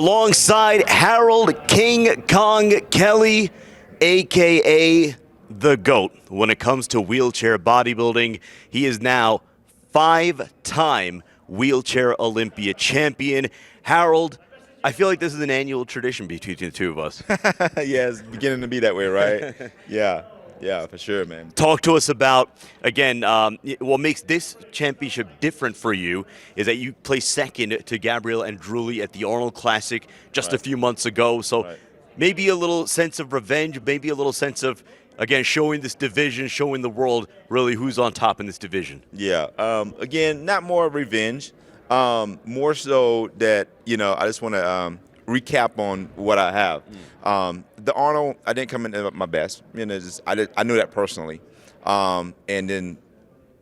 alongside Harold King Kong Kelley, a.k.a. the GOAT. When it comes to wheelchair bodybuilding, he is now 5-time Wheelchair Olympia champion. Harold, I feel like this is an annual tradition between the two of us. Yeah, it's beginning to be that way, right? Yeah, for sure, man. Talk to us about, again, what makes this championship different for you is that you placed second to Gabriel and Drulli at the Arnold Classic just a few months ago. So maybe a little sense of revenge, maybe a little sense of, again, showing this division, showing the world really who's on top in this division. Yeah, again, not more revenge, more so that, I just want to recap on what I have. The Arnold, I didn't come in at my best. I knew that personally. And then,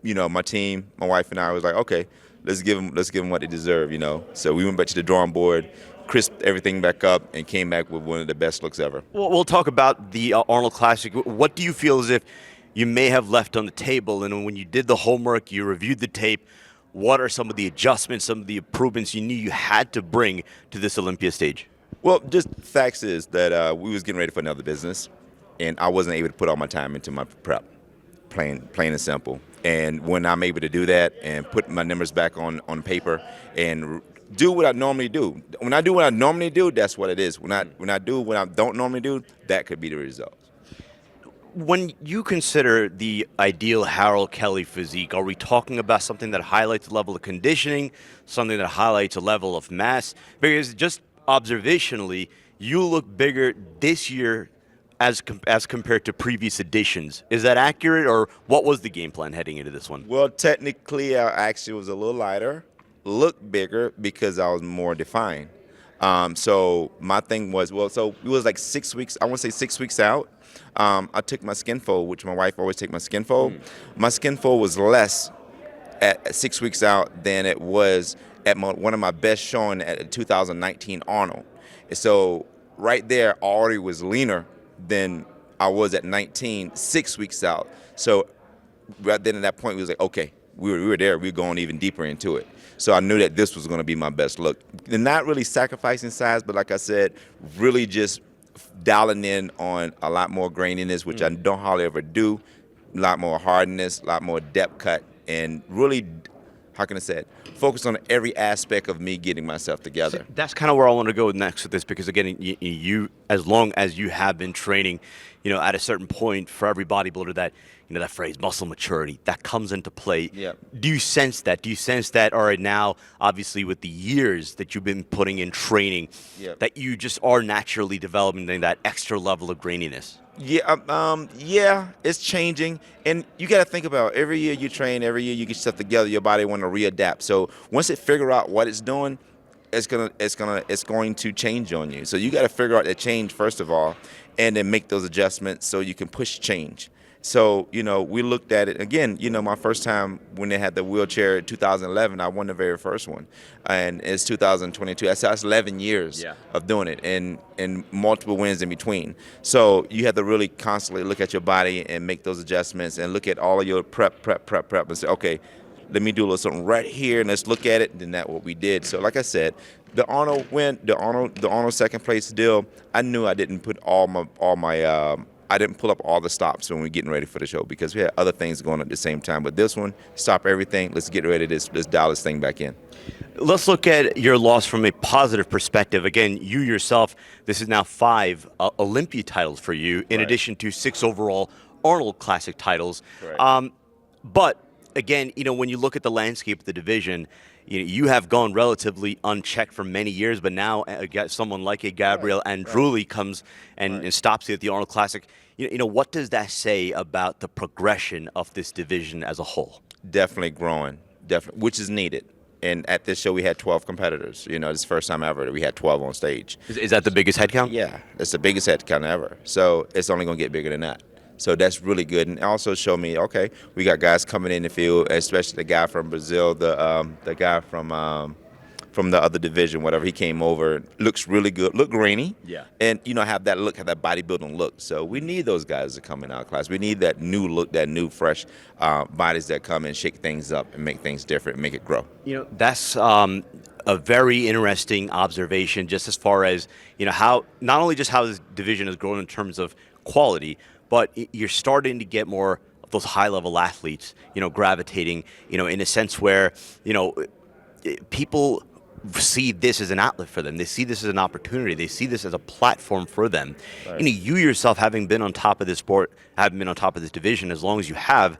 my team, my wife and I was like, okay, let's give them what they deserve. So we went back to the drawing board, crisped everything back up, and came back with one of the best looks ever. Well, we'll talk about the Arnold Classic. What do you feel as if you may have left on the table? And when you did the homework, you reviewed the tape, what are some of the adjustments, some of the improvements you knew you had to bring to this Olympia stage? Well, just facts is that we was getting ready for another business, and I wasn't able to put all my time into my prep, plain and simple. And when I'm able to do that and put my numbers back on paper and do what I normally do, when I do what I normally do, that's what it is. When I do what I don't normally do, that could be the result. When you consider the ideal Harold Kelley physique, are we talking about something that highlights a level of conditioning, something that highlights a level of mass? Because just observationally, you look bigger this year as compared to previous editions. Is that accurate, or what was the game plan heading into this one? Well, technically, I actually was a little lighter, looked bigger because I was more defined. So my thing was, so it was like 6 weeks, I want to say 6 weeks out. I took my skin fold, which my wife always takes my skin fold. My skin fold was less at 6 weeks out than it was at one of my best showing at the 2019 Arnold. So right there, I already was leaner than I was at 19, 6 weeks out. So right then at that point, we was like, okay, we were there. We were going even deeper into it. So I knew that this was going to be my best look. And not really sacrificing size, but like I said, really just dialing in on a lot more graininess, which I don't hardly ever do, a lot more hardness, a lot more depth cut, and really, how can I say it, focus on every aspect of me getting myself together. That's kind of where I want to go next with this, because again, you as long as you have been training, at a certain point for every bodybuilder that, that phrase muscle maturity, that comes into play. Yep. Do you sense that? Do you sense that, all right, now, obviously with the years that you've been putting in training, that you just are naturally developing that extra level of graininess? Yeah, it's changing, and you got to think about every year you train, every year you get stuff together, your body want to readapt. So once it figure out what it's doing, it's going to change on you. So you got to figure out that change first of all, and then make those adjustments so you can push change. So, we looked at it again, my first time when they had the wheelchair in 2011, I won the very first one. And it's 2022. That's 11 years of doing it and multiple wins in between. So you have to really constantly look at your body and make those adjustments and look at all of your prep and say, okay, let me do a little something right here and let's look at it. And then that's what we did. So like I said, the Arnold win, the Arnold second place deal, I knew I didn't put I didn't pull up all the stops when we were getting ready for the show because we had other things going on at the same time. But this one, stop everything. Let's get ready to let's dial this thing back in. Let's look at your loss from a positive perspective. Again, you yourself, this is now 5 Olympia titles for you, in addition to 6 overall Arnold Classic titles. But again, when you look at the landscape of the division, you have gone relatively unchecked for many years, but now someone like a Gabriel and Drulli comes and stops you at the Arnold Classic. What does that say about the progression of this division as a whole? Definitely growing, which is needed. And at this show, we had 12 competitors. This is the first time ever that we had 12 on stage. Is that the biggest head count? Yeah, it's the biggest head count ever. So it's only going to get bigger than that. So that's really good, and also show me, okay, we got guys coming in the field, especially the guy from Brazil, the guy from the other division, whatever. He came over, looks really good, look grainy, and have that look, have that bodybuilding look. So we need those guys to come in our class. We need that new look, that new fresh bodies that come and shake things up and make things different, and make it grow. That's a very interesting observation, just as far as how not only just how this division has grown in terms of quality, but you're starting to get more of those high-level athletes, gravitating, in a sense where people see this as an outlet for them. They see this as an opportunity. They see this as a platform for them. Right. You yourself, having been on top of this sport, having been on top of this division as long as you have,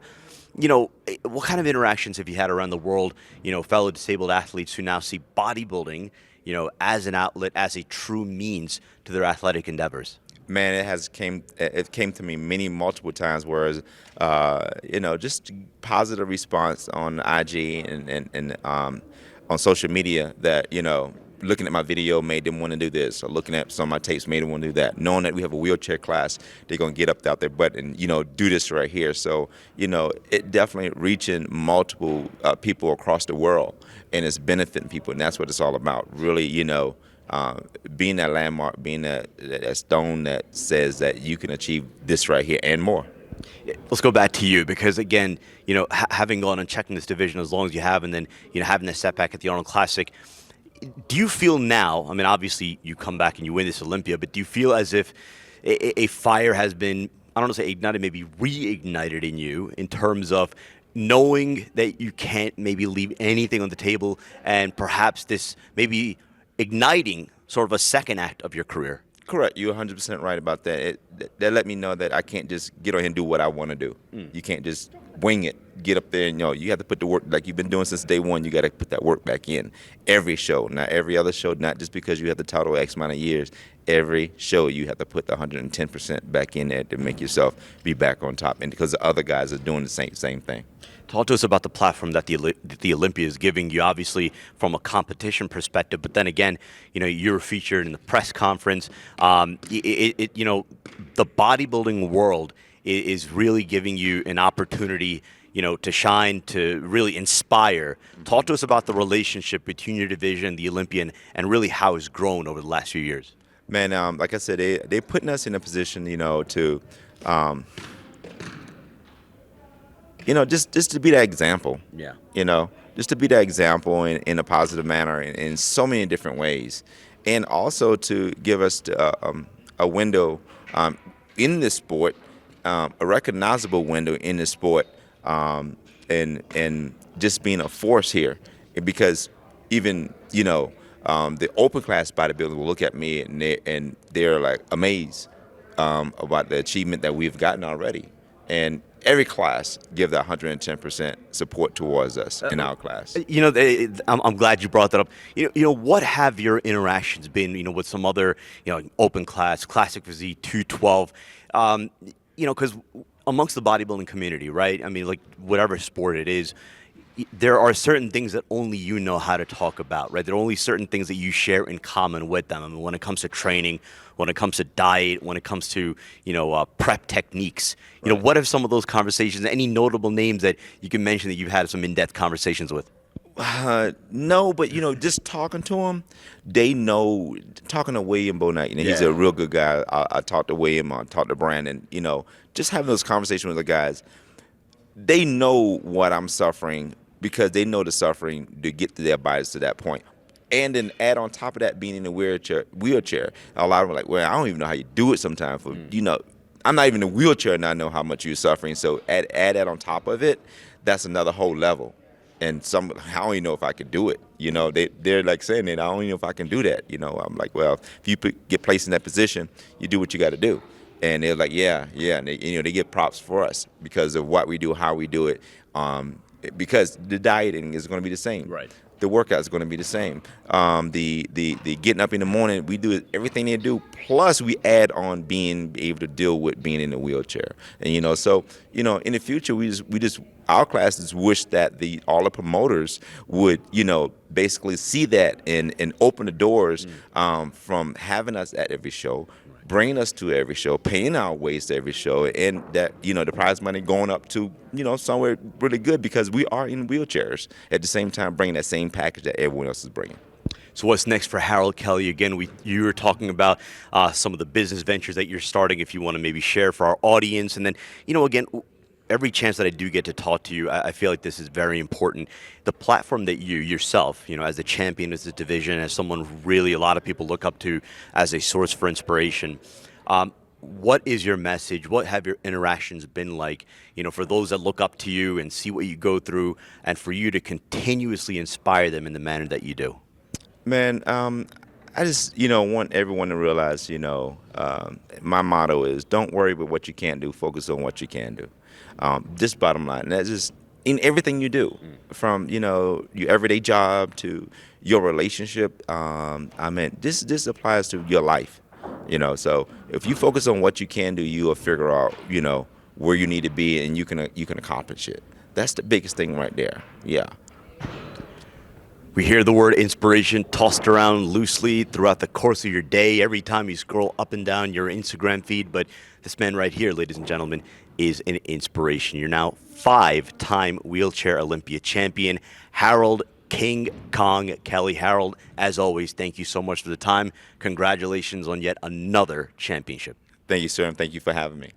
what kind of interactions have you had around the world, fellow disabled athletes who now see bodybuilding, as an outlet, as a true means to their athletic endeavors? Man, it came to me multiple times, whereas just positive response on IG and on social media that looking at my video made them want to do this, or looking at some of my tapes made them want to do that. Knowing that we have a wheelchair class, they're gonna get up out their butt and do this right here. So it definitely reaching multiple people across the world, and it's benefiting people, and that's what it's all about. Really, being that landmark, being that stone that says that you can achieve this right here and more. Let's go back to you, because again, having gone and checking this division as long as you have, and then having a setback at the Arnold Classic, do you feel now? I mean, obviously you come back and you win this Olympia, but do you feel as if a fire has been, I don't know, say ignited, maybe reignited in you in terms of knowing that you can't maybe leave anything on the table, and perhaps this maybe igniting sort of a second act of your career? Correct. You're 100% right about that. That let me know that I can't just get on here and do what I want to do. You can't just wing it, get up there, and you have to put the work like you've been doing since day one. You got to put that work back in. Every show, not every other show, not just because you have the title X amount of years. Every show you have to put the 110% back in there to make yourself be back on top, and because the other guys are doing the same thing. Talk to us about the platform that the Olympia is giving you, obviously from a competition perspective, but then again, you were featured in the press conference. The bodybuilding world is really giving you an opportunity, to shine, to really inspire. Talk to us about the relationship between your division, the Olympian, and really how it's grown over the last few years. Man, like I said, they're putting us in a position, to just to be that example. Yeah. Just to be that example in a positive manner in so many different ways. And also to give us a window in this sport, a recognizable window in this sport, and just being a force here. Because even, the open class bodybuilders will look at me and they're like amazed about the achievement that we've gotten already. And every class give that 110% support towards us in our class. I'm glad you brought that up. What have your interactions been, with some other, open class, classic physique, 212, because amongst the bodybuilding community, right? I mean, like whatever sport it is, there are certain things that only you know how to talk about, right? There are only certain things that you share in common with them. I mean, when it comes to training, when it comes to diet, when it comes to, prep techniques, Right. What are some of those conversations? Any notable names that you can mention that you've had some in-depth conversations with? No, but just talking to them, they know. Talking to William Bonite, he's Yeah. a real good guy. I talked to William, I talked to Brandon. Just having those conversations with the guys, they know what I'm suffering because they know the suffering to get to their bodies to that point. And then add on top of that, being in a wheelchair, a lot of them are like, well, I don't even know how you do it sometimes. I'm not even in a wheelchair and I know how much you're suffering. So add that on top of it, that's another whole level. And I don't even know if I could do it. They're like saying that, I don't even know if I can do that. I'm like, well, if you get placed in that position, you do what you got to do. And they're like, yeah. And they get props for us because of what we do, how we do it. Because the dieting is going to be the same. Right. The workout is going to be the same. The getting up in the morning, we do everything they do. Plus, we add on being able to deal with being in a wheelchair. And so in the future, we just our classes wish that all the promoters would basically see that and open the doors from having us at every show, bringing us to every show, paying our ways to every show, and that the prize money going up to somewhere really good because we are in wheelchairs at the same time bringing that same package that everyone else is bringing. So what's next for Harold Kelley? Again, you were talking about some of the business ventures that you're starting, if you want to maybe share for our audience, and then again, every chance that I do get to talk to you, I feel like this is very important. The platform that you yourself, as the champion of this division, as someone who really a lot of people look up to as a source for inspiration. What is your message? What have your interactions been like, for those that look up to you and see what you go through, and for you to continuously inspire them in the manner that you do? Man, I just, want everyone to realize, my motto is don't worry about what you can't do, focus on what you can do. This bottom line, and that's just in everything you do, from, your everyday job to your relationship. This applies to your life, so if you focus on what you can do, you will figure out, where you need to be, and you can accomplish it. That's the biggest thing right there. Yeah. We hear the word inspiration tossed around loosely throughout the course of your day, every time you scroll up and down your Instagram feed. But this man right here, ladies and gentlemen, is an inspiration. You're now 5-time Wheelchair Olympia champion, Harold King Kong Kelley. Harold, as always, thank you so much for the time. Congratulations on yet another championship. Thank you, sir, and thank you for having me.